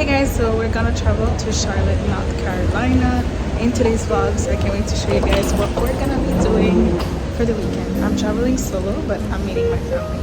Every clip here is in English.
Hey guys, so we're gonna travel to Charlotte, North Carolina in today's vlog. So I can't wait to show you guys what we're gonna be doing for the weekend. I'm traveling solo, but I'm meeting my family.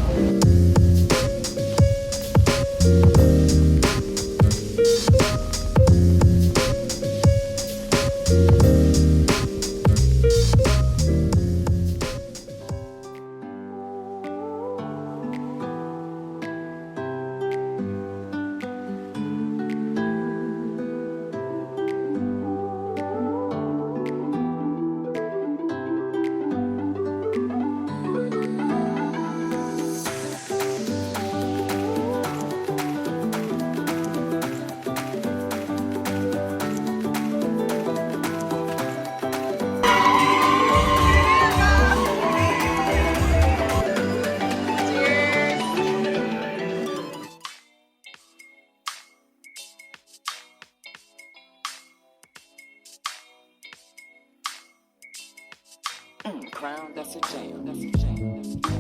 Crown, that's a jam, that's a jam, that's a jam.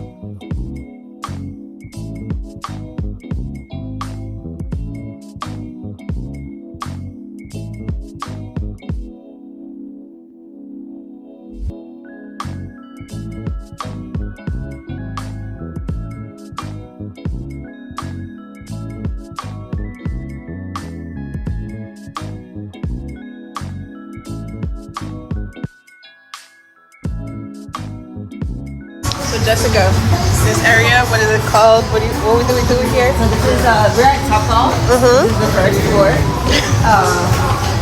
So Jessica, this area, what is it called? What are we doing here? So this is we're at Top Golf. This is the first floor.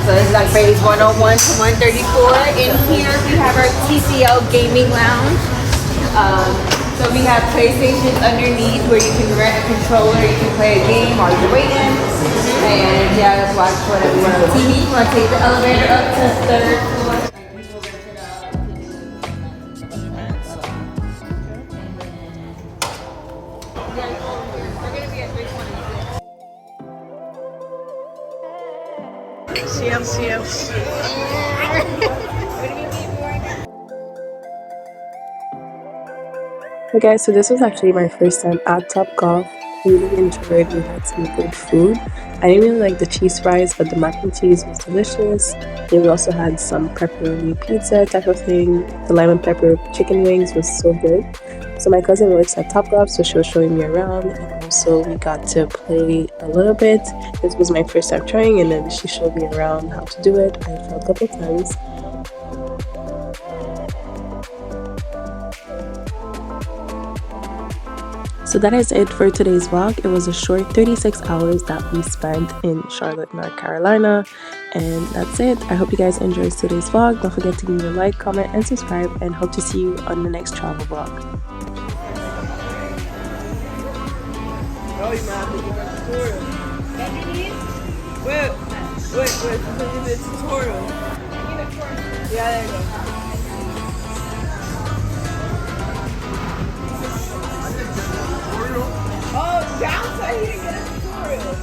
So this is like phase 101 to 134. In here we have our TCL gaming lounge. So we have PlayStations underneath where you can rent a controller, you can play a game while you're waiting, and yeah, watch whatever you want on the TV. You want to take the elevator up to the third floor. CMCMC. Hey guys, so this was actually my first time at Top Golf. Really enjoyed. We had some good food. I didn't really like the cheese fries, but the mac and cheese was delicious. And we also had some pepperoni pizza type of thing. The lemon pepper chicken wings was so good. So my cousin works at Top Golf, so she was showing me around, and also we got to play a little bit. This was my first time trying, and then she showed me around how to do it. I fell a couple times. So that is it for today's vlog. It was a short 36 hours that we spent in Charlotte, North Carolina. And that's it. I hope you guys enjoyed today's vlog. Don't forget to give me a like, comment, and subscribe. And hope to see you on the next travel vlog. Oh, you might have to give a tutorial. Wait, because it's a tutorial. Yeah, there you go. Oh, Down said he didn't get a tutorial.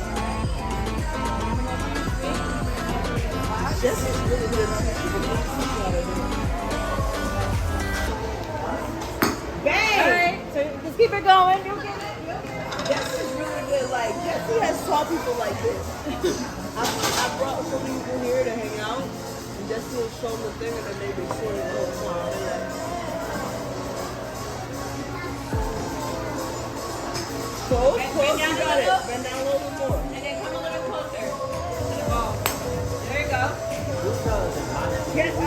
Jesse's really good at teaching. Bang! Alright, so just keep it going. You'll get it. Jesse's really good. Like, Jesse has taught people like this. I brought so many people here to hang out, and Jesse will show them the thing, and then they record it the whole time. Close, you got it. Bend down a little bit more. And then come a little closer to the ball. There you go. Get it. Oh!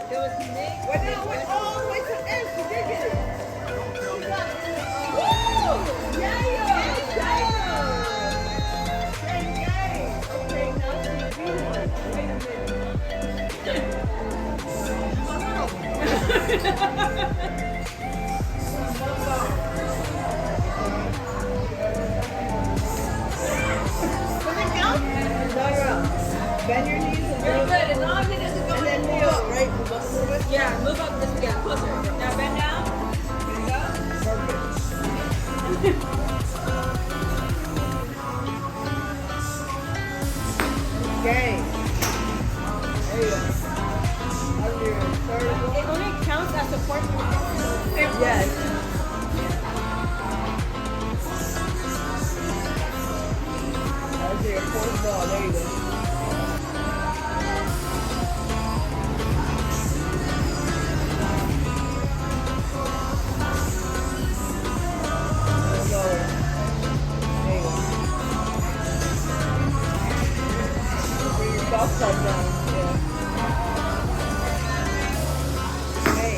It was mixed. Went all the way to the edge. She did get it. She got it. Woo! Yeah! Okay, now she's beautiful. Wait a minute. Bend your knees and You're good. As long as it doesn't go and then move up, right? Move up a little bit. Yeah, move up just again, closer. Now bend down. There you go. Perfect. Gang. There you go. Up your third. It only counts as support for the Yes. There, force ball. There you go. Golf club down. Yeah. Hey.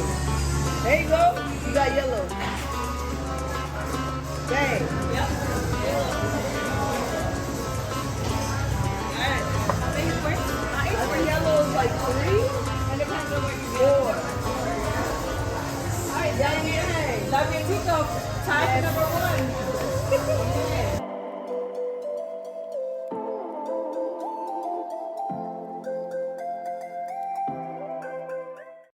There you go. You got yellow. Bang. Yep. Alright. I think yellow is like 3. It depends on what you get. 4. Alright, Dang. Love your Tico. Time for number 1.